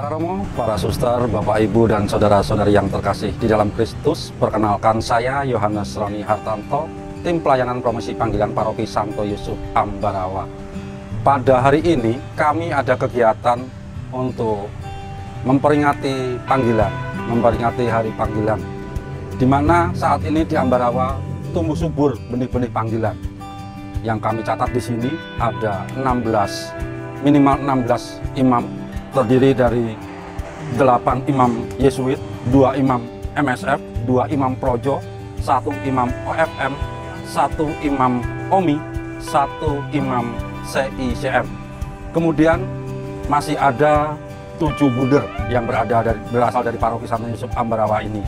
Para romo, para suster, bapak ibu dan saudara-saudari yang terkasih di dalam Kristus, perkenalkan saya Yohanes Roni Hartanto, tim pelayanan promosi panggilan paroki Santo Yusuf Ambarawa. Pada hari ini kami ada kegiatan untuk memperingati panggilan, memperingati hari panggilan, di mana saat ini di Ambarawa tumbuh subur benih-benih panggilan. Yang kami catat di sini ada minimal 16 imam, terdiri dari 8 imam Yesuit, 2 imam MSF, 2 imam Projo, 1 imam OFM, 1 imam OMI, 1 imam CICM. Kemudian masih ada 7 bruder yang berasal dari paroki Santo Yusuf Ambarawa ini.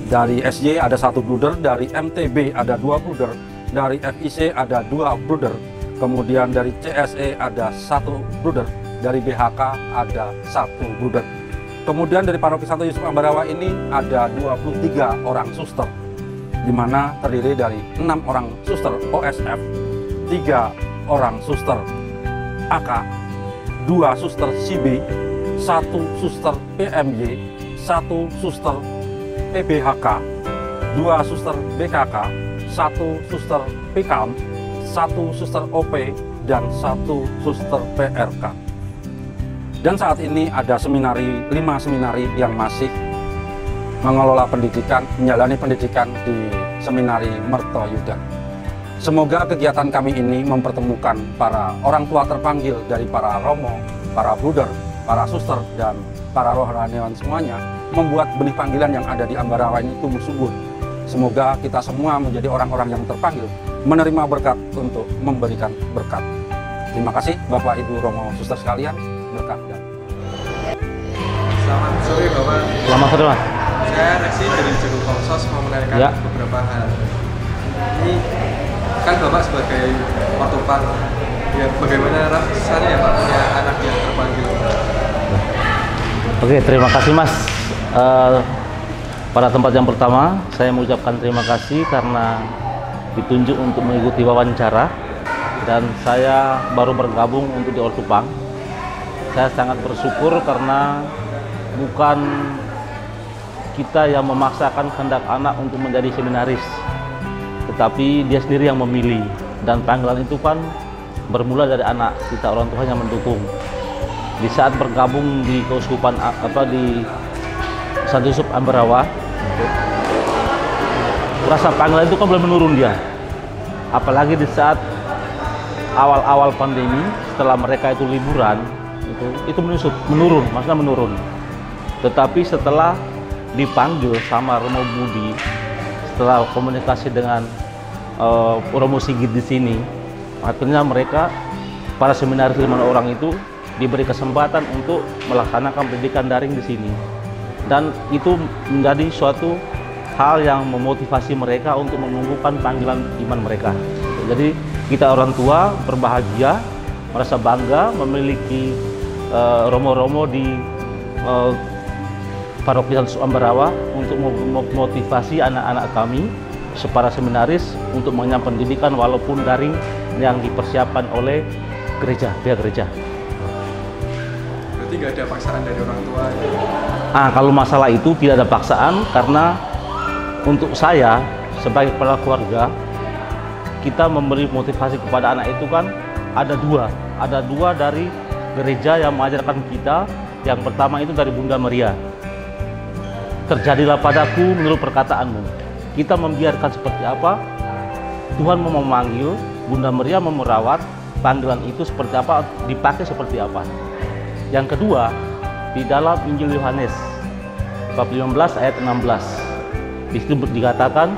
Dari SY ada 1 bruder, dari MTB ada 2 bruder, dari FIC ada 2 bruder, kemudian dari CSE ada 1 bruder, dari BHK ada 1 bruder. Kemudian dari paroki Santo Yusuf Ambarawa ini ada 23 orang suster, di mana terdiri dari 6 orang suster OSF, 3 orang suster AK, 2 suster CB, 1 suster PMY, 1 suster PBHK, 2 suster BKK, 1 suster PKM, 1 suster OP, dan 1 suster PRK. Dan saat ini ada 5 seminari yang masih mengelola pendidikan, menjalani pendidikan di Seminari Mertoyudan. Semoga kegiatan kami ini mempertemukan para orang tua terpanggil dari para romo, para bruder, para suster, dan para rohaniawan semuanya, membuat benih panggilan yang ada di Ambarawa ini tumbuh subur. Semoga kita semua menjadi orang-orang yang terpanggil, menerima berkat untuk memberikan berkat. Terima kasih Bapak Ibu Romo Suster sekalian, berkat dan selamat sore Bapak. Selamat sore Mas. Saya Resi dari Juru Komsos mau menanyakan beberapa hal. Ini kan Bapak sebagai ortopan, ya bagaimana rasanya ya Pak punya anak yang terpanggil? Oke, terima kasih Mas. Pada tempat yang pertama, saya mengucapkan terima kasih karena ditunjuk untuk mengikuti wawancara, dan saya baru bergabung untuk di Ortupang. Saya sangat bersyukur karena bukan kita yang memaksakan kehendak anak untuk menjadi seminaris, tetapi dia sendiri yang memilih, dan panggilan itu kan bermula dari anak kita, orang tuanya mendukung. Di saat bergabung di keuskupan di Santo Yusuf Ambarawa, rasa panggilan itu kan belum menurun dia, apalagi di saat awal-awal pandemi, setelah mereka itu liburan, itu menurun, maksudnya menurun. Tetapi setelah dipanggil sama Romo Budi, setelah komunikasi dengan Romo Sigit di sini, akhirnya mereka, para seminaris 5 orang itu diberi kesempatan untuk melaksanakan pendidikan daring di sini, dan itu menjadi suatu hal yang memotivasi mereka untuk menumbuhkan panggilan iman mereka. Jadi kita orang tua berbahagia, merasa bangga memiliki romo-romo di paroki Santo Yusuf Ambarawa untuk memotivasi anak-anak kami para seminaris untuk mengenyam pendidikan walaupun daring yang dipersiapkan oleh gereja, pihak gereja. Berarti nggak ada paksaan dari orang tua? Kalau masalah itu tidak ada paksaan, karena untuk saya sebagai kepala keluarga, kita memberi motivasi kepada anak itu kan ada dua dari gereja yang mengajarkan kita. Yang pertama itu dari Bunda Maria, terjadilah padaku menurut perkataanmu. Kita membiarkan seperti apa Tuhan mau memanggil, Bunda Maria mau merawat, panggilan itu seperti apa, dipakai seperti apa. Yang kedua, di dalam Injil Yohanes bab 15 ayat 16, di situ dikatakan,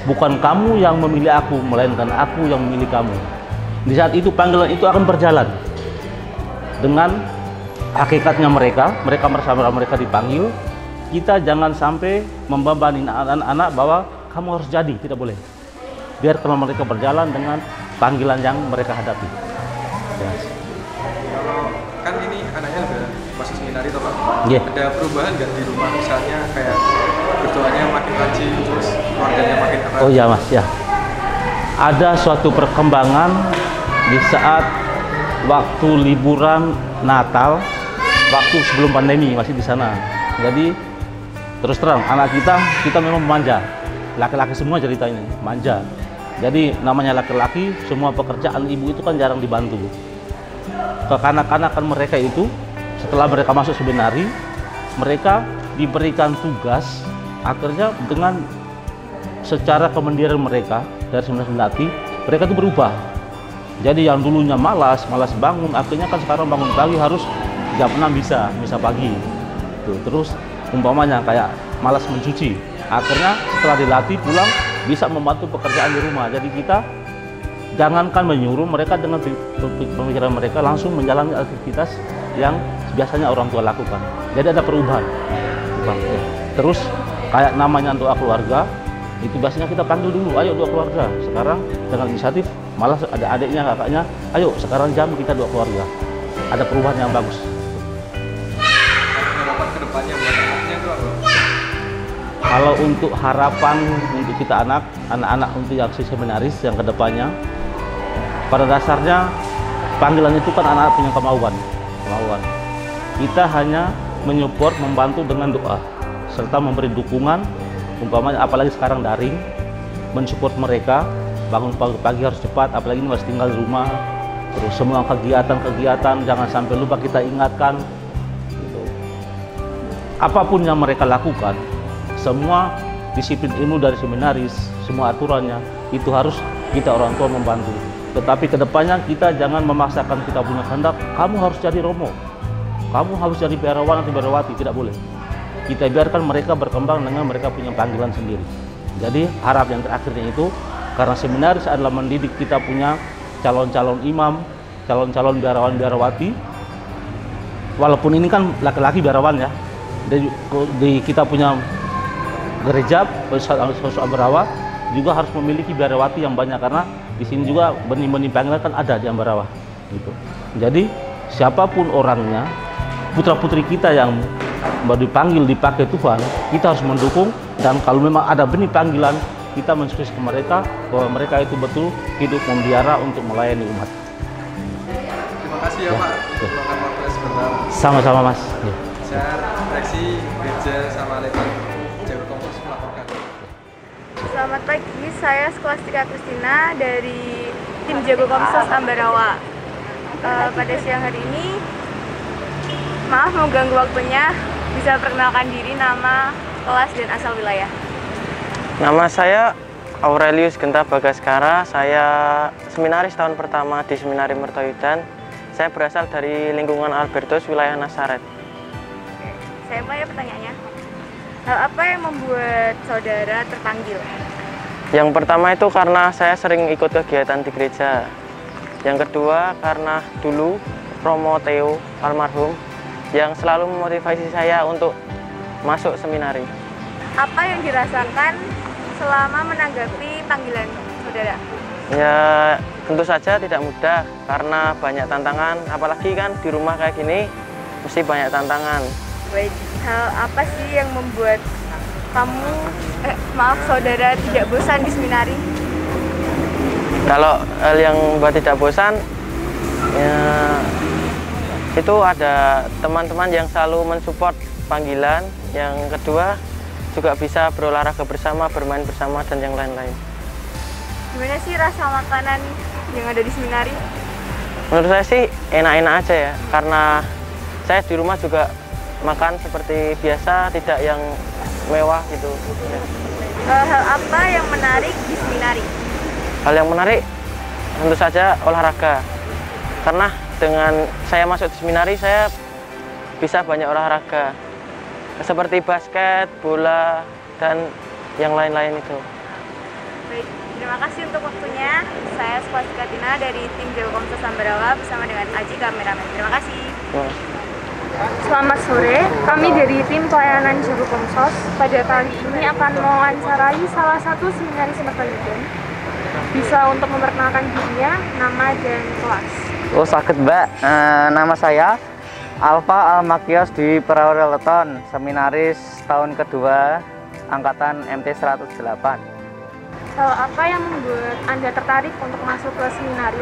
bukan kamu yang memilih aku, melainkan aku yang memilih kamu. Di saat itu panggilan itu akan berjalan dengan hakikatnya mereka merasa mereka dipanggil. Kita jangan sampai membebani anak-anak bahwa kamu harus jadi, tidak boleh. Biarkan mereka berjalan dengan panggilan yang mereka hadapi. Kalau kan ini anaknya udah masuk seminari toh Pak? Yeah. Ada perubahan nggak di rumah, misalnya kayak berdoanya makin rajin, terus keluarganya makin erat? Oh ya Mas, ya. Ada suatu perkembangan di saat waktu liburan Natal waktu sebelum pandemi masih di sana. Jadi terus terang anak kita memang manja. Laki-laki semua cerita ini manja. Jadi namanya laki-laki, semua pekerjaan ibu itu kan jarang dibantu. Kekanak-kanakan mereka itu setelah mereka masuk seminari, mereka diberikan tugas akhirnya dengan secara kemandirian mereka dari seminari Kendati, mereka itu berubah. Jadi yang dulunya malas bangun, akhirnya kan sekarang bangun pagi harus jam 6 bisa pagi. Tuh, terus umpamanya kayak malas mencuci, akhirnya setelah dilatih pulang bisa membantu pekerjaan di rumah. Jadi kita jangankan menyuruh, mereka dengan pemikiran mereka langsung menjalani aktivitas yang biasanya orang tua lakukan. Jadi ada perubahan. Terus kayak namanya doa keluarga, itu biasanya kita panggil dulu, ayo doa keluarga. Sekarang dengan inisiatif, malah ada adiknya, kakaknya, ayo sekarang jam kita doa keluarga. Ada perubahan yang bagus. Harapan kedepannya buat anaknya itu apa? Kalau untuk harapan untuk kita anak-anak untuk yang seminaris yang kedepannya, pada dasarnya panggilan itu kan anak-anak punya kemauan. Kita hanya menyupport, membantu dengan doa, serta memberi dukungan, umpamanya apalagi sekarang daring, mensupport mereka, bangun pagi-pagi harus cepat, apalagi ini masih tinggal di rumah, terus semua kegiatan jangan sampai lupa kita ingatkan. Gitu. Apapun yang mereka lakukan, semua disiplin ilmu dari seminaris, semua aturannya itu harus kita orang tua membantu. Tetapi kedepannya kita jangan memaksakan kita punya kehendak, kamu harus jadi romo, kamu harus jadi biarawan atau biarawati, tidak boleh. Kita biarkan mereka berkembang dengan mereka punya panggilan sendiri. Jadi harap yang terakhirnya itu, karena seminaris adalah mendidik kita punya calon-calon imam, calon-calon biarawan biarawati. Walaupun ini kan laki-laki biarawan ya, kita punya gereja sosok Ambarawa juga harus memiliki biarawati yang banyak, karena di sini juga benih-benih panggilan kan ada di Ambarawa gitu. Jadi siapapun orangnya, putra-putri kita yang baru dipanggil dipakai Tuhan, kita harus mendukung, dan kalau memang ada benih panggilan, kita mensukseskan ke mereka bahwa mereka itu betul hidup memelihara untuk melayani umat. Terima kasih ya Pak untuk meluangkan waktu sebentar. Sama-sama Mas. Ya. Saya Reksi Gereja sama Lepan Jago Komsos melaporkan. Selamat pagi, saya Skolastika Kristina dari tim Jago Komsos Ambarawa. Pada siang hari ini, maaf mengganggu waktunya, bisa perkenalkan diri, nama, kelas, dan asal wilayah. Nama saya Aurelius Genta Bagaskara, saya seminaris tahun pertama di Seminari Mertoyudan. Saya berasal dari lingkungan Albertus, wilayah Nasaret. Oke, saya mulai pertanyaannya. Hal apa yang membuat saudara terpanggil? Yang pertama itu karena saya sering ikut kegiatan di gereja. Yang kedua karena dulu Romo Theo almarhum yang selalu memotivasi saya untuk masuk seminari. Apa yang dirasakan selama menanggapi panggilan saudara? Ya tentu saja tidak mudah karena banyak tantangan, apalagi kan di rumah kayak gini mesti banyak tantangan. Baik, hal apa sih yang membuat saudara tidak bosan di seminari? Kalau hal yang membuat tidak bosan, ya itu ada teman-teman yang selalu mensupport panggilan. Yang kedua juga bisa berolahraga bersama, bermain bersama, dan yang lain-lain. Gimana sih rasa makanan yang ada di seminari? Menurut saya sih enak-enak aja ya, karena saya di rumah juga makan seperti biasa, tidak yang mewah gitu. Hal apa yang menarik di seminari? Hal yang menarik tentu saja olahraga, karena dengan saya masuk di seminari saya bisa banyak olahraga seperti basket, bola, dan yang lain-lain itu. Baik, terima kasih untuk waktunya. Saya Skolastika Tina dari tim Jago Komsos Ambarawa bersama dengan Aji kameramen. Terima kasih. Selamat sore, kami dari tim pelayanan Jago Komsos pada kali ini akan mewawancarai salah satu seminaris Mertoyudan. Bisa untuk memperkenalkan dirinya, nama dan kelas. Oh sakit Mbak, nama saya Alfa Almakios di Peraweleton, seminaris tahun kedua, angkatan MT 108. Hal apa yang membuat Anda tertarik untuk masuk ke seminari?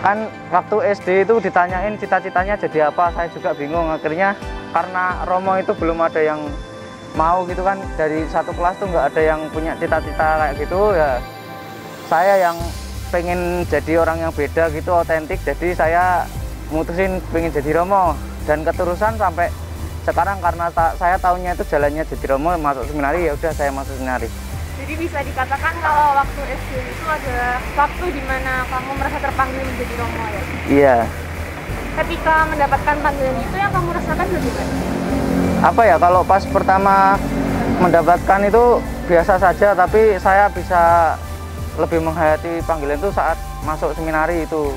Kan waktu SD itu ditanyain cita-citanya jadi apa, saya juga bingung. Akhirnya karena Romo itu belum ada yang mau gitu kan, dari satu kelas tuh nggak ada yang punya cita-cita kayak gitu ya. Saya yang pengen jadi orang yang beda gitu, otentik, jadi saya mutusin pengen jadi Romo. Dan keterusan sampai sekarang karena saya tahunya itu jalannya jadi Romo, masuk seminari, ya udah saya masuk seminari. Jadi bisa dikatakan kalau waktu SD itu ada waktu di mana kamu merasa terpanggil menjadi Romo ya? Iya. Ketika mendapatkan panggilan itu yang kamu rasakan bagaimana? Apa ya, kalau pas pertama mendapatkan itu biasa saja, tapi saya bisa lebih menghayati panggilan itu saat masuk seminari itu.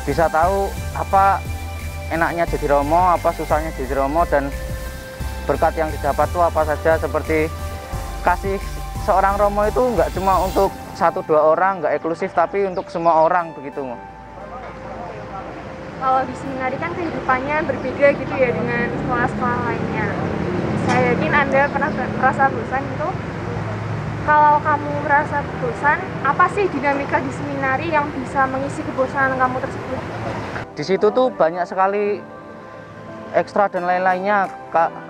Bisa tahu apa enaknya jadi Romo, apa susahnya jadi Romo, dan berkat yang didapat itu apa saja. Seperti kasih seorang Romo itu nggak cuma untuk 1-2 orang, nggak eksklusif, tapi untuk semua orang begitu. Kalau di seminari kan kehidupannya berbeda gitu ya dengan sekolah-sekolah lainnya. Saya yakin Anda pernah merasa bosan itu. Kalau kamu merasa bosan, apa sih dinamika di seminari yang bisa mengisi kebosanan kamu tersebut? Di situ tuh banyak sekali ekstra dan lain-lainnya,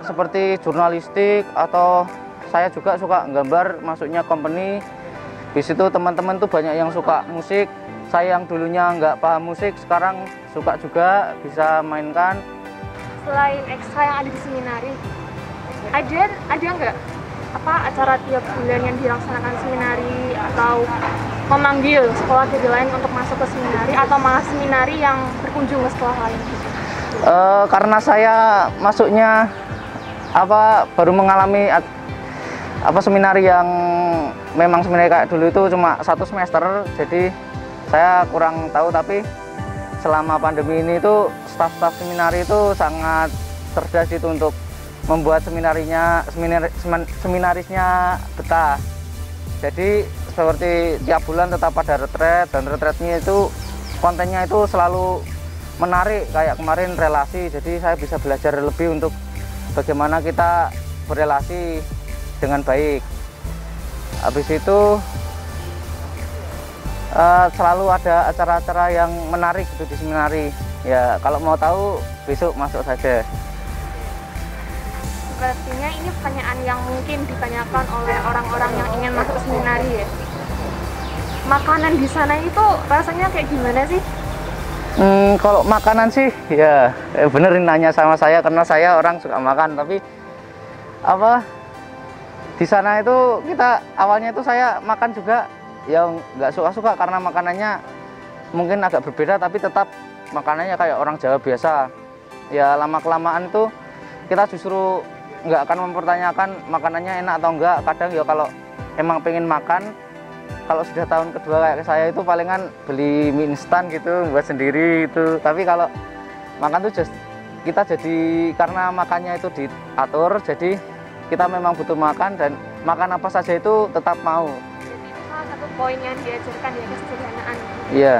seperti jurnalistik, atau saya juga suka gambar, masuknya company. Di situ teman-teman tuh banyak yang suka musik. Saya yang dulunya nggak paham musik, sekarang suka juga, bisa mainkan. Selain ekstra yang ada di seminari, ada nggak acara tiap bulan yang dilaksanakan seminari, atau memanggil sekolah dari lain untuk masuk ke seminari, atau malah seminari yang berkunjung ke sekolah lain? Karena saya masuknya baru mengalami seminari yang memang seminari kayak dulu itu cuma 1 semester, jadi saya kurang tahu. Tapi selama pandemi ini itu staf-staf seminari itu sangat cerdas itu untuk membuat seminarisnya betah. Jadi seperti tiap bulan tetap ada retret, dan retretnya itu kontennya itu selalu menarik, kayak kemarin relasi. Jadi saya bisa belajar lebih untuk bagaimana kita berelasi dengan baik. Habis itu selalu ada acara-acara yang menarik gitu di seminari. Ya kalau mau tahu besok masuk saja. Sepertinya ini pertanyaan yang mungkin ditanyakan oleh orang-orang yang ingin masuk seminari ya. Makanan di sana itu rasanya kayak gimana sih? Kalau makanan sih ya bener nanya sama saya, karena saya orang suka makan. Tapi di sana itu kita awalnya itu saya makan juga yang nggak suka-suka, karena makanannya mungkin agak berbeda, tapi tetap makanannya kayak orang Jawa biasa. Ya lama-kelamaan tuh kita justru nggak akan mempertanyakan makanannya enak atau enggak. Kadang ya kalau emang pengen makan, kalau sudah tahun kedua kayak saya itu palingan beli mie instan gitu, buat sendiri itu. Tapi kalau makan tuh kita jadi, karena makannya itu diatur, jadi kita memang butuh makan, dan makan apa saja itu tetap mau. Jadi itu salah satu poin yang diajarkan ya, kesederhanaan. Iya.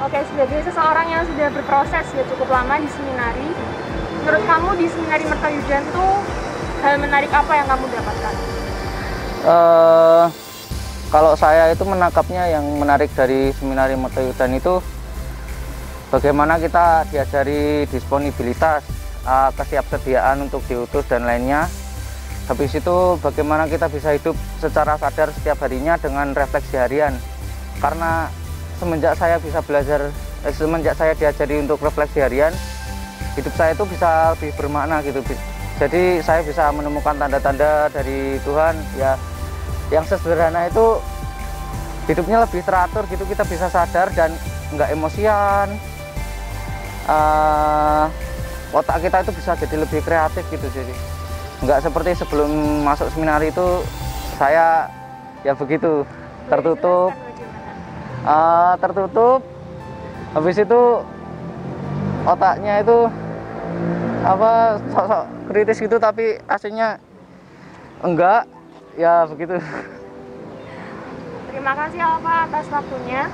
Oke, sebagai seseorang yang sudah berproses ya cukup lama di seminari, menurut kamu di seminari Mertoyudan tuh hal menarik apa yang kamu dapatkan? Kalau saya itu menangkapnya yang menarik dari seminari Mertoyudan itu bagaimana kita diajari disponibilitas, kesiapsediaan untuk diutus dan lainnya. Habis itu bagaimana kita bisa hidup secara sadar setiap harinya dengan refleksi harian. Karena semenjak saya bisa belajar, semenjak saya diajari untuk refleksi harian, hidup saya itu bisa lebih bermakna gitu. Jadi saya bisa menemukan tanda-tanda dari Tuhan ya, yang sederhana itu hidupnya lebih teratur gitu, kita bisa sadar dan nggak emosian. Otak kita itu bisa jadi lebih kreatif gitu, jadi nggak seperti sebelum masuk seminari itu saya ya begitu tertutup. Habis itu otaknya itu sok-sok kritis gitu, tapi aslinya enggak, ya begitu. Terima kasih Alfa atas waktunya.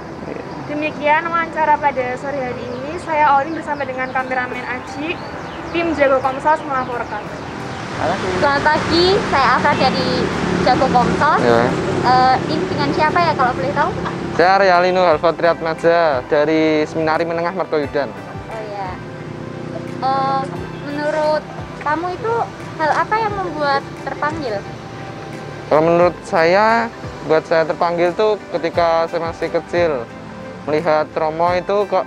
Demikian wawancara pada sore hari ini. Saya Olin bersama dengan kameramen Aji, tim Jago Komsos melaporkan. Selamat pagi, saya Alfa dari Jago Komsos. Ya. Ini dengan siapa ya kalau boleh tahu? Saya Realino Halva Triatmaja dari Seminari Menengah Mertoyudan. Oh ya. Menurut kamu itu hal apa yang membuat terpanggil? Kalau menurut saya, buat saya terpanggil tuh ketika saya masih kecil, melihat Romo itu kok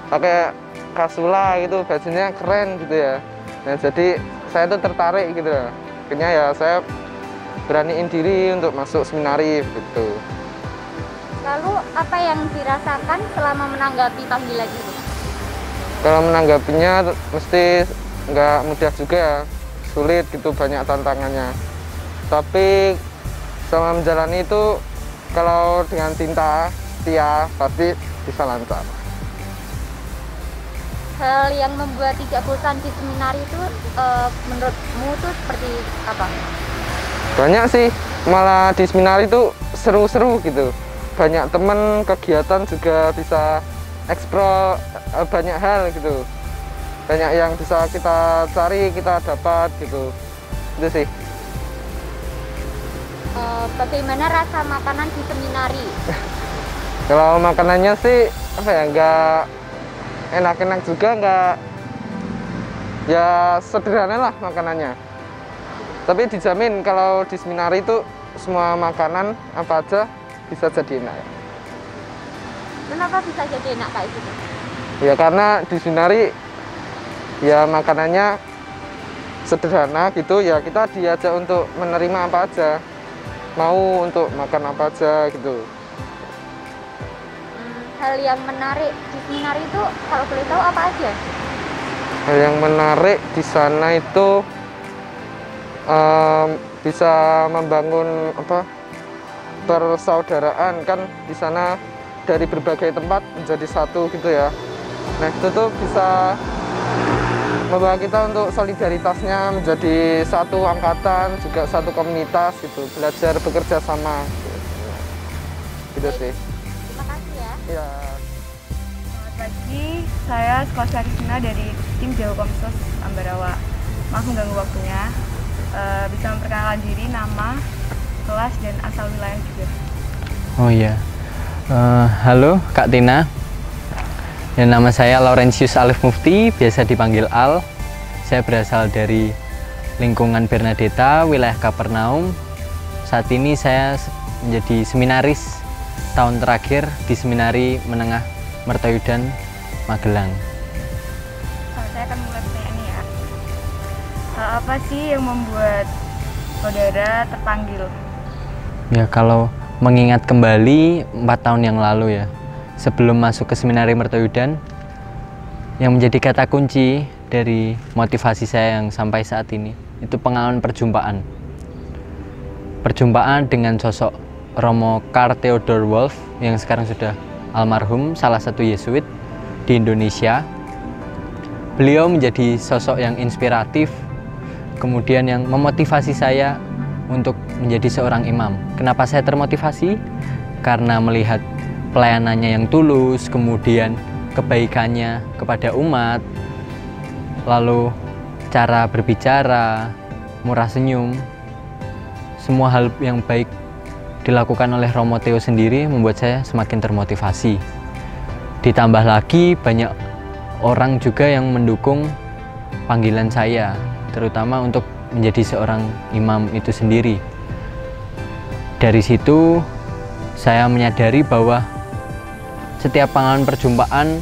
pakai kasula gitu, bajunya keren gitu ya. Nah, jadi saya tuh tertarik gitu ya. Akhirnya ya saya beraniin diri untuk masuk seminari gitu. Lalu apa yang dirasakan selama menanggapi panggilan itu? Kalau menanggapinya mesti nggak mudah juga, sulit gitu, banyak tantangannya. Tapi selama menjalani itu, kalau dengan cinta, setia, pasti bisa lancar. Hal yang membuat tidak bosan di seminari itu menurutmu itu seperti apa? Banyak sih, malah di seminari itu seru-seru gitu. Banyak teman, kegiatan juga bisa eksplor banyak hal gitu. Banyak yang bisa kita cari, kita dapat gitu. Itu sih. Bagaimana rasa makanan di seminari? Kalau makanannya sih apa ya, nggak enak-enak juga, nggak, ya sederhana lah makanannya. Tapi dijamin kalau di seminari itu semua makanan apa aja bisa jadi enak. Kenapa bisa jadi enak kayak gitu? Ya karena di seminari ya makanannya sederhana gitu, ya kita diajak untuk menerima apa aja, mau untuk makan apa aja gitu. Hal yang menarik di seminari itu kalau boleh tahu apa aja? Hal yang menarik di sana itu bisa membangun persaudaraan, kan di sana dari berbagai tempat menjadi satu gitu ya. Nah itu tuh bisa membawa kita untuk solidaritasnya menjadi satu angkatan, juga satu komunitas gitu, belajar bekerja sama gitu sih. Terima kasih ya. Ya. Selamat pagi, saya Skosia Kristina dari tim Jawakomsos Ambarawa. Maaf mengganggu waktunya. Bisa memperkenalkan diri, nama, kelas, dan asal wilayah juga. Oh iya, halo Kak Tina. Ya, nama saya Laurentius Alif Mufti, biasa dipanggil Al. Saya berasal dari lingkungan Bernadetta, wilayah Kapernaum. Saat ini saya menjadi seminaris tahun terakhir di Seminari Menengah Mertoyudan, Magelang. Saya akan mulai pertanyaan ini ya. Hal apa sih yang membuat saudara terpanggil? Ya, kalau mengingat kembali 4 tahun yang lalu ya, sebelum masuk ke Seminari Mertoyudan, yang menjadi kata kunci dari motivasi saya yang sampai saat ini itu pengalaman perjumpaan. Perjumpaan dengan sosok Romo Karl Theodor Wolff yang sekarang sudah almarhum, salah satu Yesuit di Indonesia. Beliau menjadi sosok yang inspiratif, kemudian yang memotivasi saya untuk menjadi seorang imam. Kenapa saya termotivasi? Karena melihat pelayanannya yang tulus, kemudian kebaikannya kepada umat, lalu cara berbicara, murah senyum, semua hal yang baik dilakukan oleh Romo Theo sendiri membuat saya semakin termotivasi. Ditambah lagi banyak orang juga yang mendukung panggilan saya, terutama untuk menjadi seorang imam itu sendiri. Dari situ saya menyadari bahwa setiap pengalaman perjumpaan,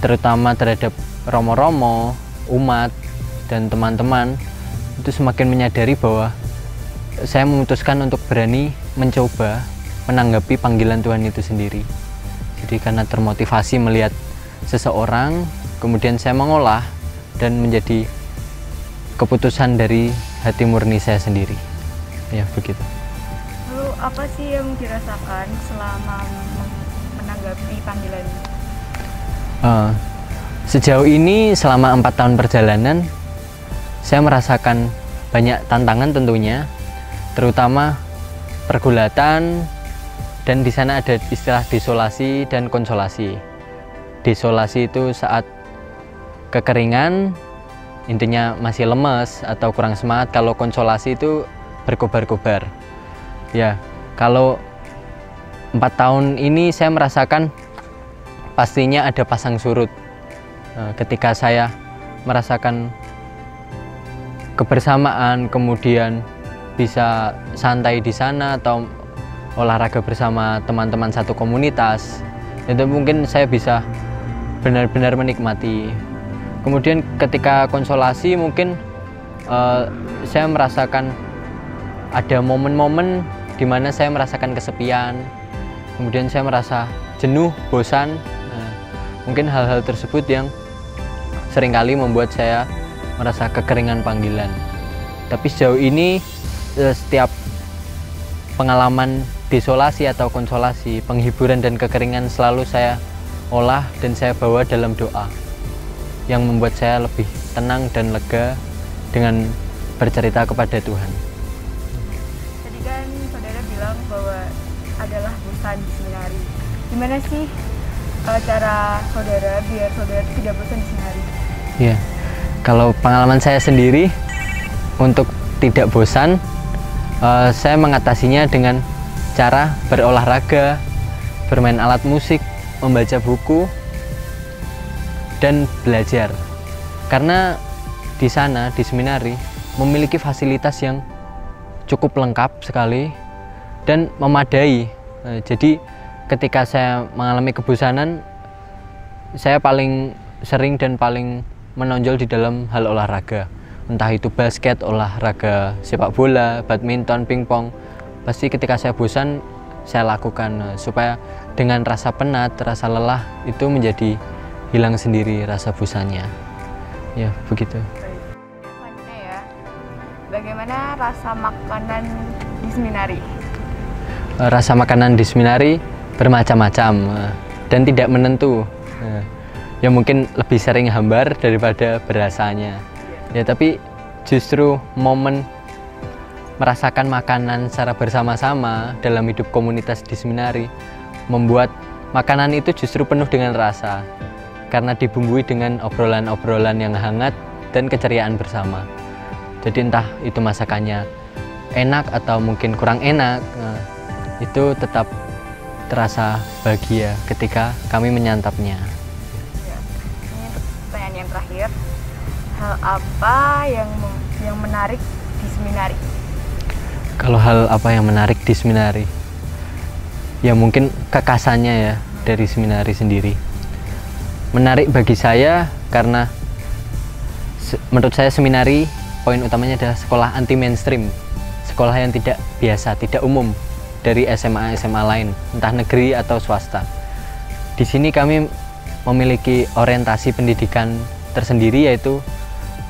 terutama terhadap romo-romo, umat, dan teman-teman, itu semakin menyadari bahwa saya memutuskan untuk berani mencoba menanggapi panggilan Tuhan itu sendiri. Jadi karena termotivasi melihat seseorang, kemudian saya mengolah dan menjadi keputusan dari hati murni saya sendiri. Ya, begitu. Lalu apa sih yang dirasakan selama menanggapi panggilan ini? Sejauh ini selama 4 tahun perjalanan, saya merasakan banyak tantangan tentunya, terutama pergulatan, dan di sana ada istilah desolasi dan konsolasi. Desolasi itu saat kekeringan, intinya masih lemes atau kurang semangat. Kalau konsolasi itu berkobar-kobar. Ya, kalau 4 tahun ini saya merasakan pastinya ada pasang surut. Ketika saya merasakan kebersamaan, kemudian bisa santai di sana atau olahraga bersama teman-teman satu komunitas, itu mungkin saya bisa benar-benar menikmati. Kemudian ketika konsolasi mungkin saya merasakan ada momen-momen di mana saya merasakan kesepian, kemudian saya merasa jenuh, bosan. Mungkin hal-hal tersebut yang seringkali membuat saya merasa kekeringan panggilan. Tapi sejauh ini setiap pengalaman desolasi atau konsolasi, penghiburan dan kekeringan selalu saya olah dan saya bawa dalam doa yang membuat saya lebih tenang dan lega dengan bercerita kepada Tuhan. Tadi kan saudara bilang bahwa adalah bosan di seminari. Gimana sih cara saudara biar saudara tidak bosan di seminari? Ya, kalau pengalaman saya sendiri untuk tidak bosan, saya mengatasinya dengan cara berolahraga, bermain alat musik, membaca buku, dan belajar. Karena di sana, di seminari, memiliki fasilitas yang cukup lengkap sekali dan memadai. Jadi ketika saya mengalami kebosanan, saya paling sering dan paling menonjol di dalam hal olahraga. Entah itu basket, olahraga sepak bola, badminton, pingpong. Pasti ketika saya bosan, saya lakukan supaya dengan rasa penat, rasa lelah itu menjadi hilang sendiri rasa bosannya. Ya, begitu. Selanjutnya ya, bagaimana rasa makanan di seminari? Rasa makanan di seminari bermacam-macam dan tidak menentu. Ya mungkin lebih sering hambar daripada berasanya. Ya, tapi justru momen merasakan makanan secara bersama-sama dalam hidup komunitas di seminari membuat makanan itu justru penuh dengan rasa karena dibumbui dengan obrolan-obrolan yang hangat dan keceriaan bersama. Jadi entah itu masakannya enak atau mungkin kurang enak, itu tetap terasa bahagia ketika kami menyantapnya. Ya, ini untuk pertanyaan yang terakhir, hal apa yang menarik di seminari? Kalau hal apa yang menarik di seminari? Ya mungkin kekasannya ya dari seminari sendiri. Menarik bagi saya karena menurut saya seminari poin utamanya adalah sekolah anti mainstream, sekolah yang tidak biasa, tidak umum dari SMA-SMA lain, entah negeri atau swasta. Di sini kami memiliki orientasi pendidikan tersendiri, yaitu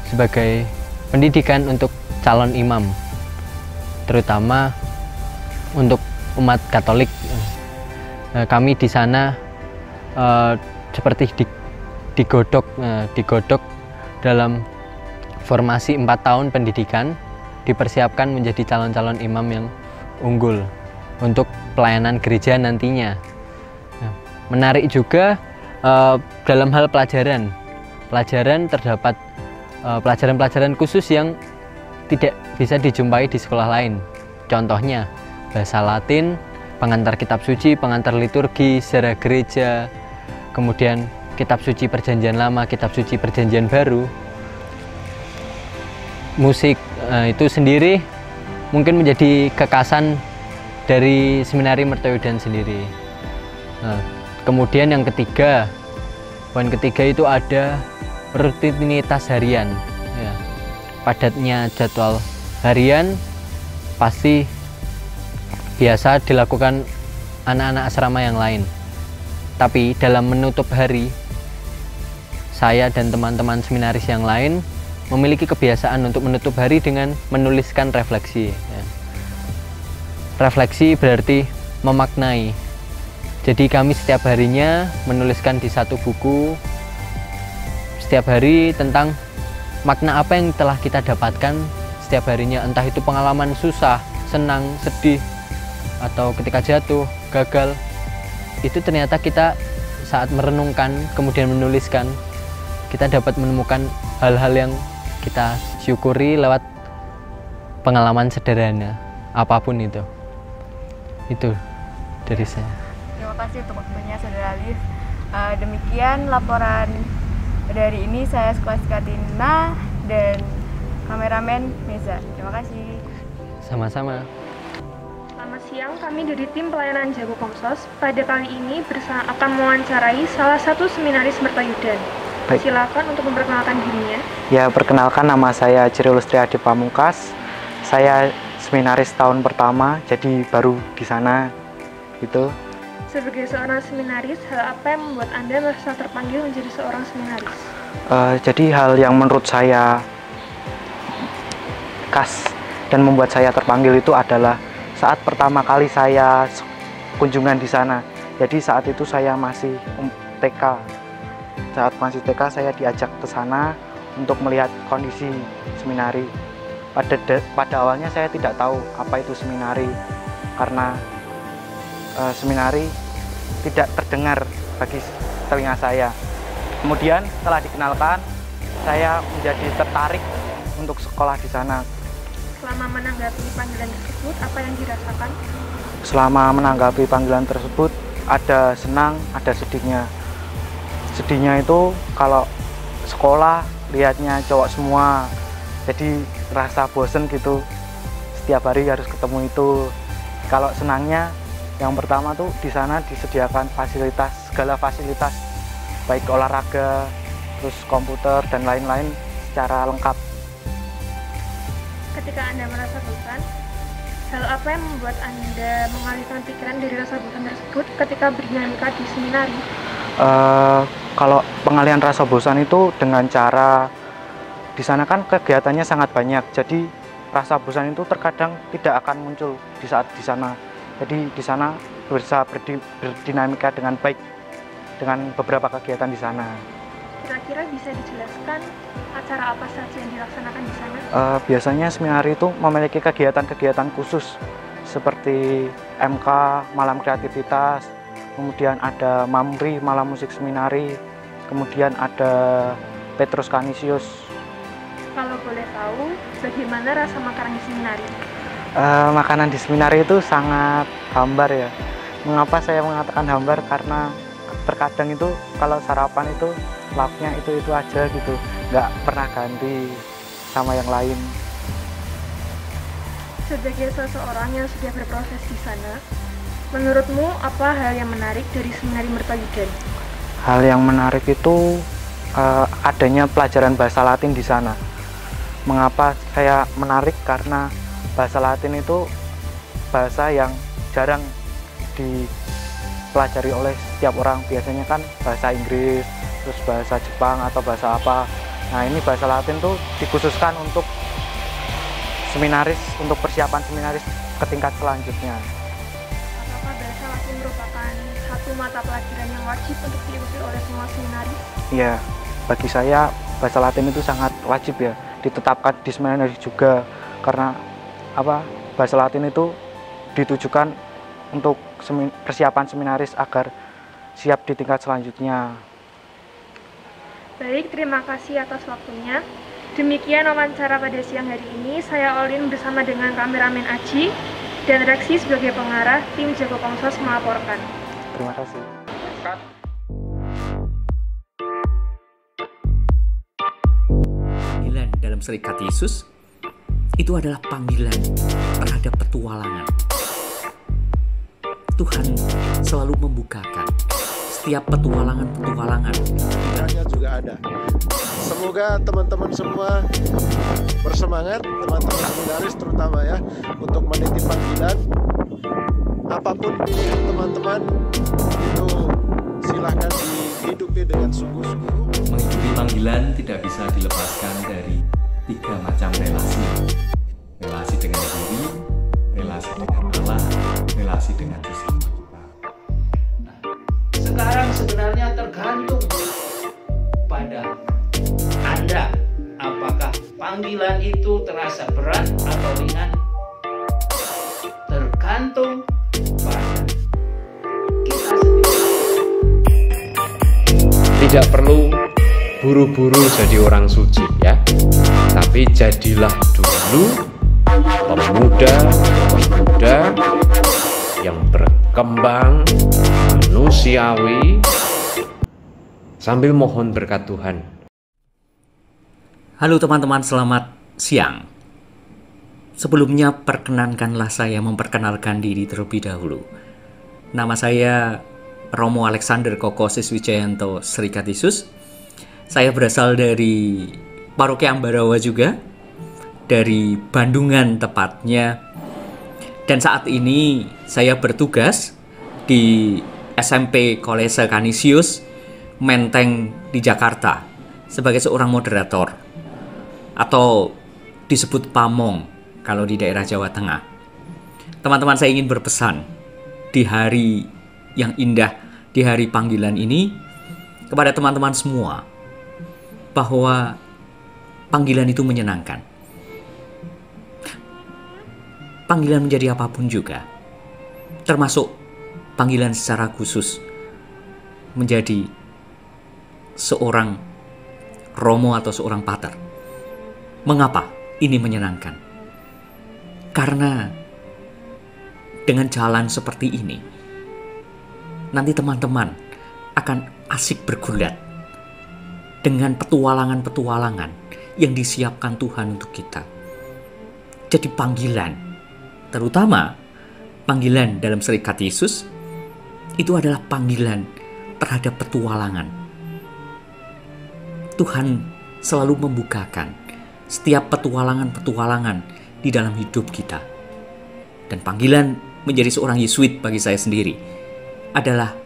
sebagai pendidikan untuk calon imam, terutama untuk umat Katolik. Kami di sana seperti digodok dalam formasi 4 tahun pendidikan, dipersiapkan menjadi calon-calon imam yang unggul untuk pelayanan gereja nantinya. Menarik juga dalam hal pelajaran terdapat pelajaran-pelajaran khusus yang tidak bisa dijumpai di sekolah lain. Contohnya bahasa Latin, pengantar kitab suci, pengantar liturgi, sejarah gereja, kemudian kitab suci Perjanjian Lama, kitab suci Perjanjian Baru, musik. Itu sendiri mungkin menjadi kekasan dari seminari Mertoyudan sendiri. Kemudian yang ketiga, poin ketiga itu ada rutinitas harian. Ya, padatnya jadwal harian pasti biasa dilakukan anak-anak asrama yang lain. Tapi dalam menutup hari, saya dan teman-teman seminaris yang lain memiliki kebiasaan untuk menutup hari dengan menuliskan refleksi. Ya. Refleksi berarti memaknai. Jadi kami setiap harinya menuliskan di satu buku setiap hari tentang makna apa yang telah kita dapatkan setiap harinya, entah itu pengalaman susah, senang, sedih, atau ketika jatuh, gagal. Itu ternyata kita saat merenungkan kemudian menuliskan, kita dapat menemukan hal-hal yang kita syukuri lewat pengalaman sederhana apapun itu. dari saya. Terima kasih untuk waktunya Saudara Alif. Demikian laporan dari ini, saya Skolastika Tina dan kameramen Meza. Terima kasih. Sama-sama. Selamat siang, kami dari tim pelayanan Jago Komsos. Pada kali ini akan mewawancarai salah satu seminaris Mertoyudan. Baik. Silakan untuk memperkenalkan dirinya. Ya, perkenalkan, nama saya Cyrillus Triadi Pamungkas. Saya seminaris tahun pertama, jadi baru di sana gitu. Sebagai seorang seminaris, hal apa yang membuat Anda merasa terpanggil menjadi seorang seminaris? Jadi hal yang menurut saya khas dan membuat saya terpanggil itu adalah saat pertama kali saya kunjungan di sana. Jadi saat itu saya masih TK. Saat masih TK saya diajak ke sana untuk melihat kondisi seminari. Pada awalnya saya tidak tahu apa itu seminari karena seminari tidak terdengar bagi telinga saya. Kemudian setelah dikenalkan, saya menjadi tertarik untuk sekolah di sana. Selama menanggapi panggilan tersebut, apa yang dirasakan? Selama menanggapi panggilan tersebut, ada senang, ada sedihnya. Sedihnya itu kalau sekolah lihatnya cowok semua, jadi rasa bosen gitu, setiap hari harus ketemu itu. Kalau senangnya, yang pertama tuh di sana disediakan fasilitas, segala fasilitas, baik olahraga, terus komputer dan lain-lain secara lengkap. Ketika Anda merasa bosan, hal apa yang membuat Anda mengalihkan pikiran dari rasa bosan tersebut ketika berdinamika di seminari? Kalau pengalihan rasa bosan itu dengan cara di sana kan kegiatannya sangat banyak, jadi rasa bosan itu terkadang tidak akan muncul di saat di sana. Jadi di sana berusaha berdinamika dengan baik dengan beberapa kegiatan di sana. Kira-kira bisa dijelaskan acara apa saja yang dilaksanakan di sana? Biasanya seminari itu memiliki kegiatan-kegiatan khusus seperti MK, malam kreativitas, kemudian ada Mamri, malam musik seminari, kemudian ada Petrus Canisius. Kalau boleh tahu, bagaimana rasa makanan di seminari? Makanan di seminari itu sangat hambar ya. Mengapa saya mengatakan hambar? Karena terkadang itu kalau sarapan itu lauknya itu aja gitu, nggak pernah ganti sama yang lain. Sebagai seseorang yang sudah berproses di sana, menurutmu apa hal yang menarik dari seminari Mertoyudan? Hal yang menarik itu adanya pelajaran bahasa Latin di sana. Mengapa saya menarik? Karena bahasa Latin itu bahasa yang jarang dipelajari oleh setiap orang. Biasanya kan bahasa Inggris, terus bahasa Jepang atau bahasa apa. Nah, ini bahasa Latin tuh dikhususkan untuk seminaris, untuk persiapan seminaris ke tingkat selanjutnya. Apakah bahasa Latin merupakan satu mata pelajaran yang wajib untuk diikuti oleh semua seminaris? Iya, bagi saya bahasa Latin itu sangat wajib ya, ditetapkan di seminaris juga, karena apa? Bahasa Latin itu ditujukan untuk persiapan seminaris agar siap di tingkat selanjutnya. Baik, terima kasih atas waktunya. Demikian wawancara pada siang hari ini. Saya Olin bersama dengan kameramen Aji dan Reksi sebagai pengarah tim Jago Komsos melaporkan. Terima kasih. Panggilan dalam Serikat Yesus itu adalah panggilan terhadap petualangan. Tuhan selalu membukakan setiap petualangan-petualangan. Kiranya juga ada. Semoga teman-teman semua bersemangat, teman-teman seminaris terutama ya, untuk meniti panggilan. Apapun pilihan teman-teman, itu silahkan dihidupi dengan sungguh-sungguh. Menghidupi panggilan tidak bisa dilepaskan dari 3 macam relasi. Relasi dengan diri, relasi dengan Allah, relasi dengan sesama. Sekarang sebenarnya tergantung pada Anda, apakah panggilan itu terasa berat atau ringan. Tergantung pada kita sendiri. Tidak perlu buru-buru jadi orang suci ya, tapi jadilah dulu pemuda yang kembang, manusiawi, sambil mohon berkat Tuhan. Halo teman-teman, selamat siang. Sebelumnya perkenankanlah saya memperkenalkan diri terlebih dahulu. Nama saya Romo Alexander Koko Siswijayanto Serikat Yesus. Saya berasal dari Paroki Ambarawa juga, dari Bandungan tepatnya. Dan saat ini saya bertugas di SMP Kolese Canisius Menteng di Jakarta sebagai seorang moderator, atau disebut pamong kalau di daerah Jawa Tengah. Teman-teman, saya ingin berpesan di hari yang indah, di hari panggilan ini, kepada teman-teman semua, bahwa panggilan itu menyenangkan. Panggilan menjadi apapun juga, termasuk panggilan secara khusus menjadi seorang romo atau seorang pater. Mengapa ini menyenangkan? Karena dengan jalan seperti ini, nanti teman-teman akan asik bergulat dengan petualangan-petualangan yang disiapkan Tuhan untuk kita. Jadi panggilan, terutama panggilan dalam Serikat Yesus, itu adalah panggilan terhadap petualangan. Tuhan selalu membukakan setiap petualangan-petualangan di dalam hidup kita. Dan panggilan menjadi seorang Yesuit bagi saya sendiri adalah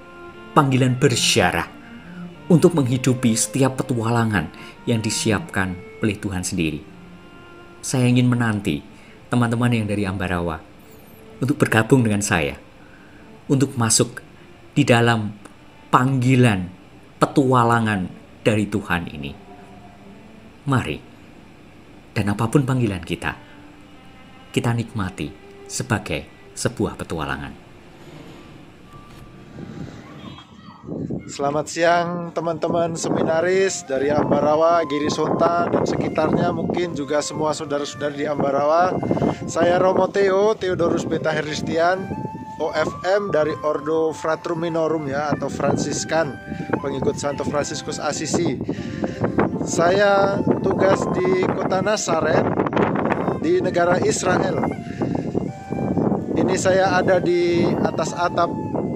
panggilan bersyarah untuk menghidupi setiap petualangan yang disiapkan oleh Tuhan sendiri. Saya ingin menanti teman-teman yang dari Ambarawa untuk bergabung dengan saya, untuk masuk di dalam panggilan petualangan dari Tuhan ini. Mari, dan apapun panggilan kita nikmati sebagai sebuah petualangan. Selamat siang teman-teman seminaris dari Ambarawa, Girisonta, dan sekitarnya, mungkin juga semua saudara-saudari di Ambarawa. Saya Romo Theodorus Beta Heristian, OFM dari Ordo Fratrum Minorum ya, atau Fransiskan, pengikut Santo Fransiskus Assisi. Saya tugas di kota Nazaret di negara Israel. Ini saya ada di atas atap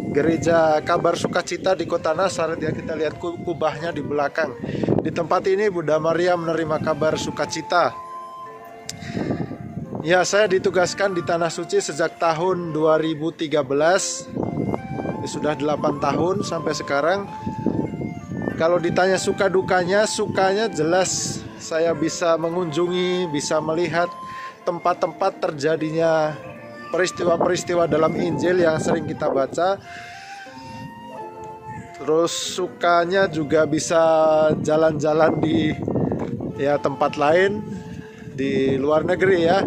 gereja Kabar Sukacita di kota Nazaret ya. Kita lihat kubahnya di belakang. Di tempat ini Bunda Maria menerima kabar sukacita. Ya, saya ditugaskan di Tanah Suci sejak tahun 2013. Sudah 8 tahun sampai sekarang. Kalau ditanya suka dukanya, sukanya jelas saya bisa mengunjungi, bisa melihat tempat-tempat terjadinya peristiwa-peristiwa dalam Injil yang sering kita baca. Terus sukanya juga bisa jalan-jalan di tempat lain di luar negeri ya.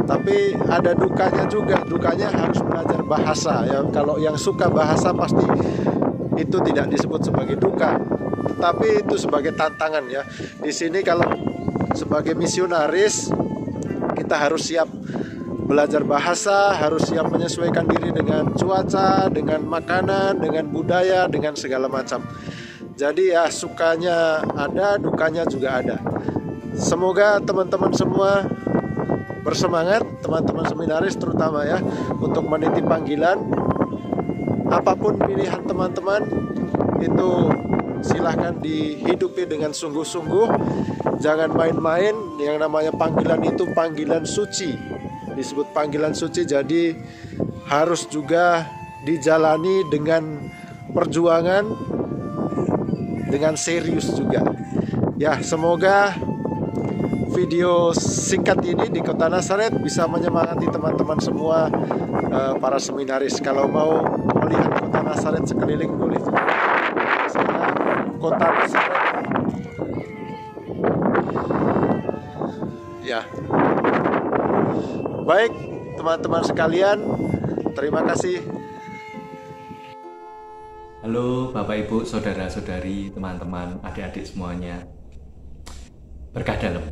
Tapi ada dukanya juga, dukanya harus belajar bahasa ya. Kalau yang suka bahasa pasti itu tidak disebut sebagai duka, tetapi itu sebagai tantangan ya. Di sini kalau sebagai misionaris kita harus siap belajar bahasa, harus siap menyesuaikan diri dengan cuaca, dengan makanan, dengan budaya, dengan segala macam. Jadi ya sukanya ada, dukanya juga ada. Semoga teman-teman semua bersemangat, teman-teman seminaris terutama ya, untuk meniti panggilan. Apapun pilihan teman-teman itu silahkan dihidupi dengan sungguh-sungguh. Jangan main-main. Yang namanya panggilan itu panggilan suci, disebut panggilan suci. Jadi harus juga dijalani dengan perjuangan, dengan serius juga. Ya, semoga video singkat ini di kota Nazaret bisa menyemangati teman-teman semua, para seminaris. Kalau mau melihat kota Nazaret sekeliling boleh juga. Kota Nazaret. Ya. Baik, teman-teman sekalian, terima kasih. Halo Bapak Ibu, saudara-saudari, teman-teman, adik-adik semuanya. Berkah dalam.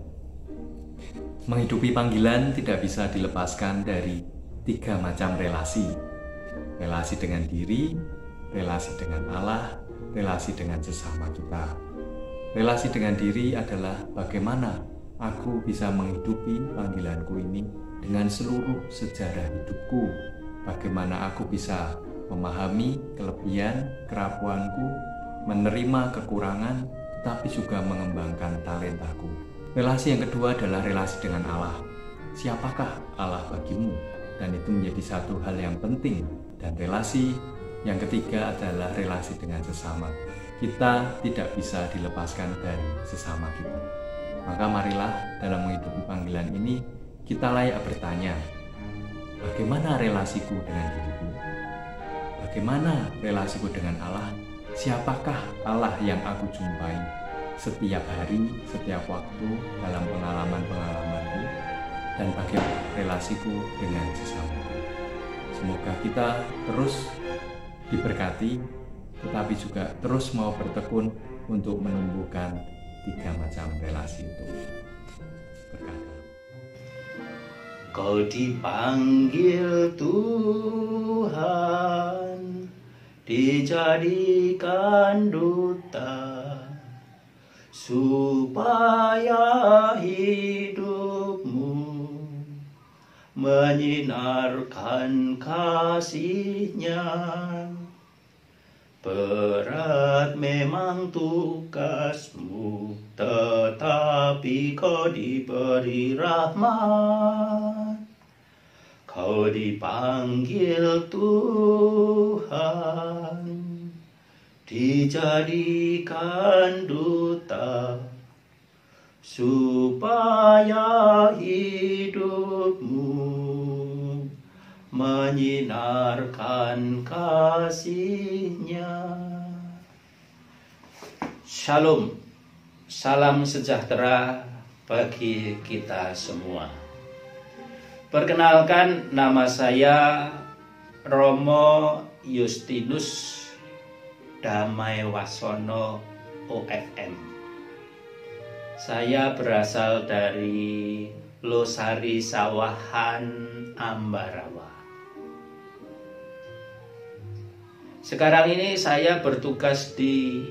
Menghidupi panggilan tidak bisa dilepaskan dari 3 macam relasi. relasi dengan diri, relasi dengan Allah, relasi dengan sesama kita. Relasi dengan diri adalah bagaimana aku bisa menghidupi panggilanku ini dengan seluruh sejarah hidupku. Bagaimana aku bisa memahami kelebihan, kerapuanku, menerima kekurangan, tetapi juga mengembangkan talentaku. Relasi yang kedua adalah relasi dengan Allah. Siapakah Allah bagimu? Dan itu menjadi satu hal yang penting. Dan relasi yang ketiga adalah relasi dengan sesama. Kita tidak bisa dilepaskan dari sesama kita. Maka marilah dalam menghidupi panggilan ini, kita layak bertanya, bagaimana relasiku dengan diriku? Bagaimana relasiku dengan Allah? Siapakah Allah yang aku jumpai setiap hari, setiap waktu dalam pengalaman-pengalamanku? Dan bagaimana relasiku dengan sesamaku? Semoga kita terus diberkati, tetapi juga terus mau bertekun untuk menumbuhkan 3 macam relasi itu. Berkata, Kau dipanggil Tuhan, dijadikan duta, supaya hidupmu menyinarkan kasih-Nya. Berat memang tugasmu, tetapi kau diberi rahmat. Kau dipanggil Tuhan, dijadikan duta, supaya hidupmu menyinarkan kasih-Nya. Shalom, salam sejahtera bagi kita semua. Perkenalkan, nama saya Romo Justinus Damai Wasono OFM. Saya berasal dari Losari Sawahan, Ambarawa. Sekarang ini saya bertugas di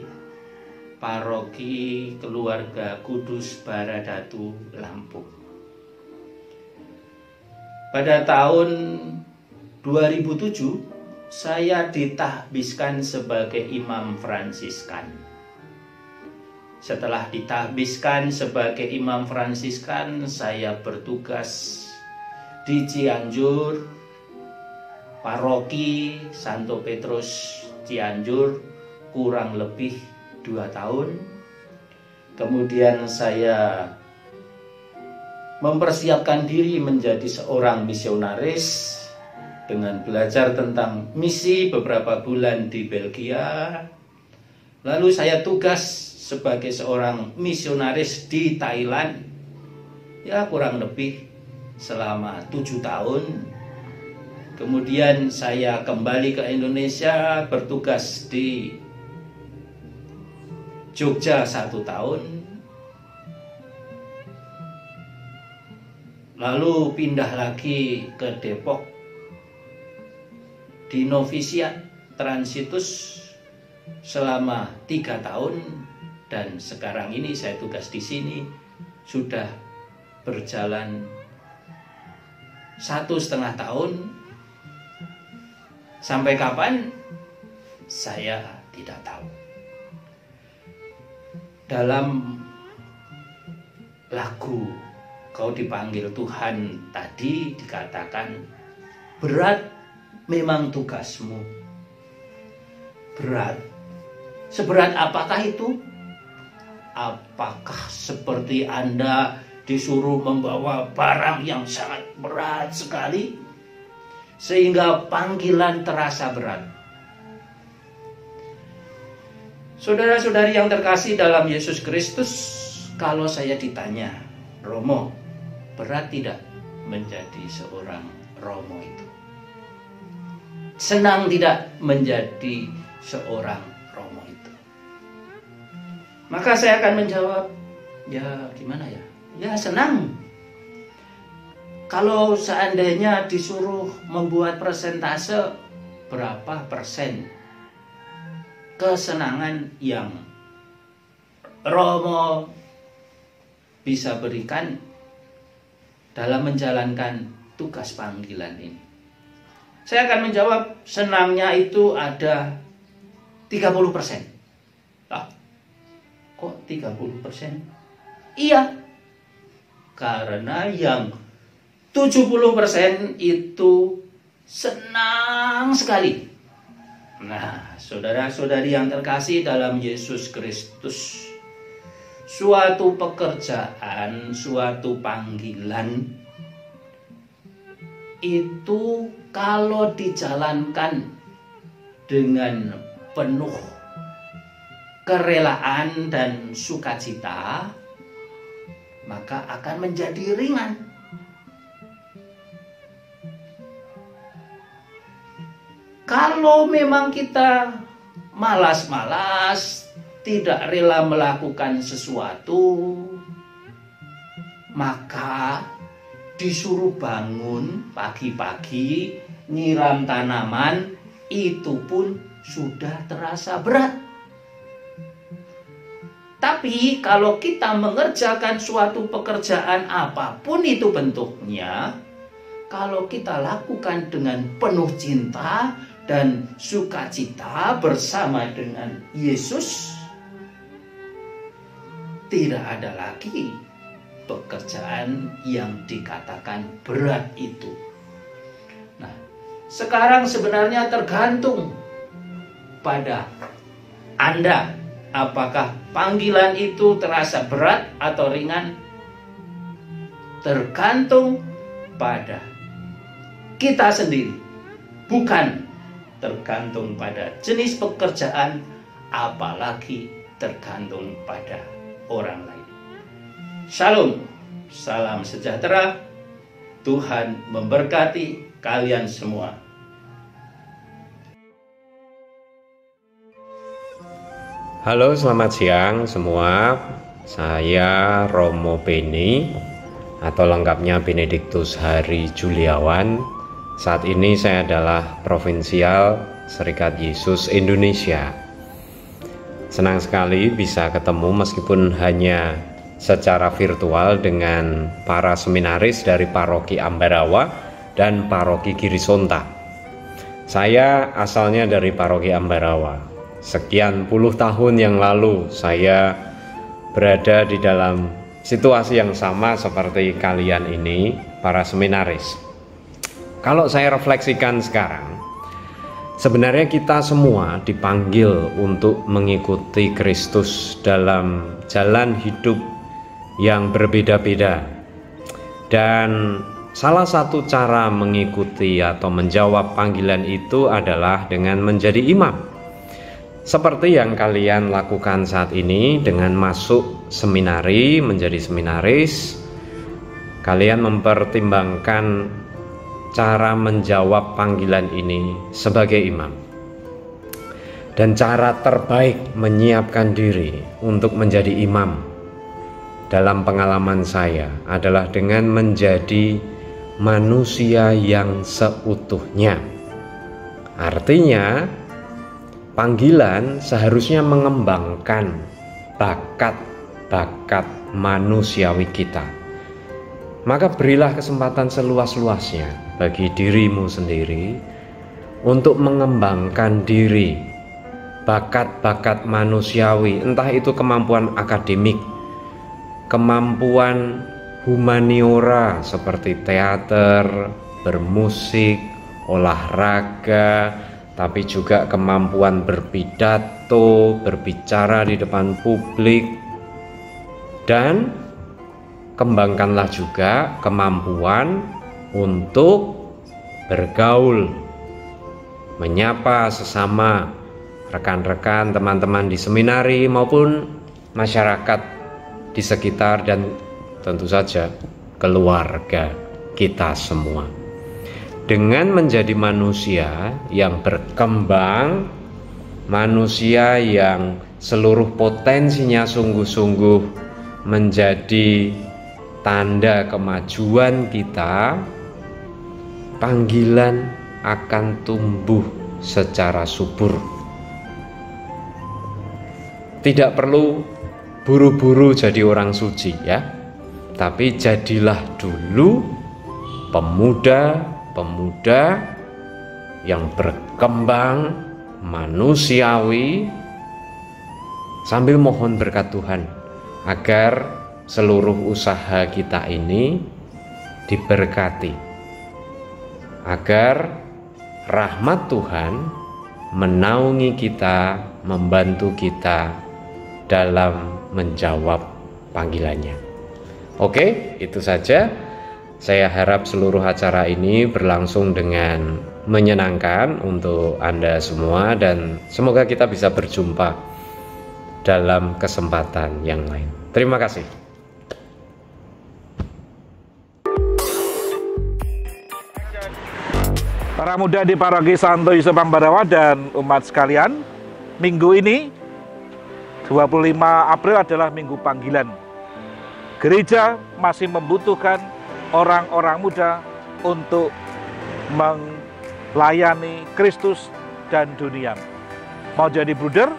Paroki Keluarga Kudus Baradatu, Lampung. Pada tahun 2007, saya ditahbiskan sebagai imam Fransiskan. Setelah ditahbiskan sebagai imam Fransiskan, saya bertugas di Cianjur, Paroki Santo Petrus Cianjur, kurang lebih 2 tahun. Kemudian saya mempersiapkan diri menjadi seorang misionaris dengan belajar tentang misi beberapa bulan di Belgia. Lalu saya tugas sebagai seorang misionaris di Thailand, ya kurang lebih selama 7 tahun. Kemudian saya kembali ke Indonesia, bertugas di Jogja 1 tahun. Lalu pindah lagi ke Depok di novisiat Transitus selama 3 tahun, dan sekarang ini saya tugas di sini sudah berjalan 1,5 tahun. Sampai kapan? Saya tidak tahu. Dalam lagu Kau Dipanggil Tuhan tadi dikatakan, berat memang tugasmu. Berat. Seberat apakah itu? Apakah seperti Anda disuruh membawa barang yang sangat berat sekali sehingga panggilan terasa berat? Saudara-saudari yang terkasih dalam Yesus Kristus, kalau saya ditanya, Romo, berat tidak menjadi seorang Romo itu? Senang tidak menjadi seorang Romo itu? Maka saya akan menjawab, ya gimana ya? Ya senang. Kalau seandainya disuruh membuat persentase, berapa persen kesenangan yang Romo bisa berikan dalam menjalankan tugas panggilan ini? Saya akan menjawab, senangnya itu ada 30%. Lah, kok 30%? Iya, karena yang 70% itu senang sekali. Nah, saudara-saudari yang terkasih dalam Yesus Kristus, suatu pekerjaan, suatu panggilan itu kalau dijalankan dengan penuh kerelaan dan sukacita, maka akan menjadi ringan. Kalau memang kita malas-malas, tidak rela melakukan sesuatu, maka disuruh bangun pagi-pagi, nyiram tanaman, itu pun sudah terasa berat. Tapi kalau kita mengerjakan suatu pekerjaan apapun itu bentuknya, kalau kita lakukan dengan penuh cinta dan sukacita bersama dengan Yesus, tidak ada lagi pekerjaan yang dikatakan berat itu. Nah, sekarang sebenarnya tergantung pada Anda, apakah panggilan itu terasa berat atau ringan? Tergantung pada kita sendiri, bukan tergantung pada jenis pekerjaan, apalagi tergantung pada orang lain. Shalom, salam sejahtera, Tuhan memberkati kalian semua. Halo, selamat siang semua. Saya Romo Beni, atau lengkapnya Benediktus Hari Juliawan. Saat ini saya adalah Provinsial Serikat Yesus Indonesia. Senang sekali bisa ketemu meskipun hanya secara virtual dengan para seminaris dari Paroki Ambarawa dan Paroki Girisonta. Saya asalnya dari Paroki Ambarawa. Sekian puluh tahun yang lalu saya berada di dalam situasi yang sama seperti kalian ini, para seminaris. Kalau saya refleksikan sekarang, sebenarnya kita semua dipanggil untuk mengikuti Kristus dalam jalan hidup yang berbeda-beda. Dan salah satu cara mengikuti atau menjawab panggilan itu adalah dengan menjadi imam. Seperti yang kalian lakukan saat ini dengan masuk seminari, menjadi seminaris, kalian mempertimbangkan cara menjawab panggilan ini sebagai imam. Dan cara terbaik menyiapkan diri untuk menjadi imam dalam pengalaman saya adalah dengan menjadi manusia yang seutuhnya. Artinya, panggilan seharusnya mengembangkan bakat-bakat manusiawi kita. Maka berilah kesempatan seluas-luasnya bagi dirimu sendiri untuk mengembangkan diri, bakat-bakat manusiawi, entah itu kemampuan akademik, kemampuan humaniora seperti teater, bermusik, olahraga, tapi juga kemampuan berpidato, berbicara di depan publik, dan kembangkanlah juga kemampuan untuk bergaul, menyapa sesama rekan-rekan, teman-teman di seminari maupun masyarakat di sekitar, dan tentu saja keluarga kita semua. Dengan menjadi manusia yang berkembang, manusia yang seluruh potensinya sungguh-sungguh menjadi tanda kemajuan kita, panggilan akan tumbuh secara subur. Tidak perlu buru-buru jadi orang suci ya, tapi jadilah dulu pemuda-pemuda yang berkembang manusiawi sambil mohon berkat Tuhan agar seluruh usaha kita ini diberkati, agar rahmat Tuhan menaungi kita, membantu kita dalam menjawab panggilannya. Oke, itu saja. Saya harap seluruh acara ini berlangsung dengan menyenangkan untuk Anda semua, dan semoga kita bisa berjumpa dalam kesempatan yang lain. Terima kasih. Para muda di Paroki Santo Yusuf Ambarawa dan umat sekalian, minggu ini 25 April adalah minggu panggilan. Gereja masih membutuhkan orang-orang muda untuk melayani Kristus dan dunia. Mau jadi bruder,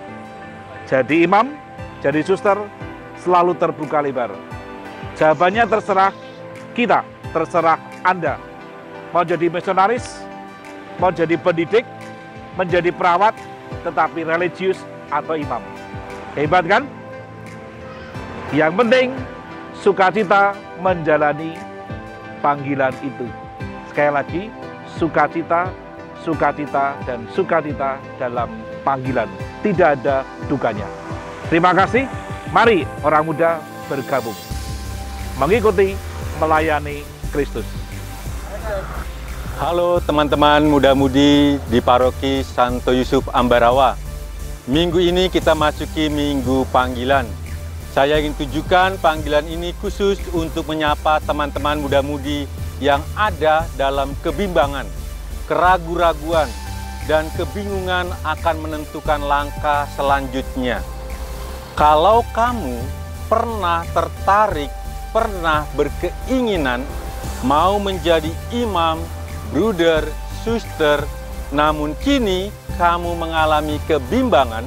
jadi imam, jadi suster, selalu terbuka lebar. Jawabannya terserah kita, terserah Anda. Mau jadi misionaris, mau jadi pendidik, menjadi perawat, tetapi religius atau imam. Hebat kan? Yang penting sukacita menjalani panggilan itu. Sekali lagi, sukacita, sukacita, dan sukacita dalam panggilan. Tidak ada dukanya. Terima kasih. Mari orang muda bergabung, mengikuti, melayani Kristus. Halo teman-teman muda-mudi di Paroki Santo Yusuf Ambarawa. Minggu ini kita masuki minggu panggilan. Saya ingin tunjukkan panggilan ini khusus untuk menyapa teman-teman muda-mudi yang ada dalam kebimbangan, keraguan-raguan, dan kebingungan akan menentukan langkah selanjutnya. Kalau kamu pernah tertarik, pernah berkeinginan mau menjadi imam, bruder, suster, namun kini kamu mengalami kebimbangan,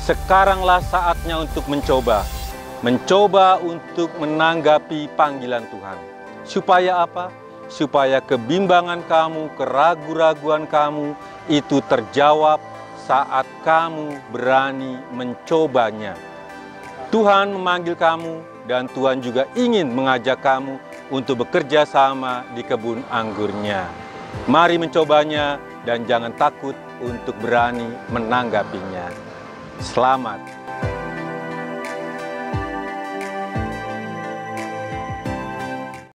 sekaranglah saatnya untuk mencoba untuk menanggapi panggilan Tuhan. Supaya apa? Supaya kebimbangan kamu, keraguan-raguan kamu itu terjawab saat kamu berani mencobanya. Tuhan memanggil kamu dan Tuhan juga ingin mengajak kamu untuk bekerja sama di kebun anggurnya. Mari mencobanya dan jangan takut untuk berani menanggapinya. Selamat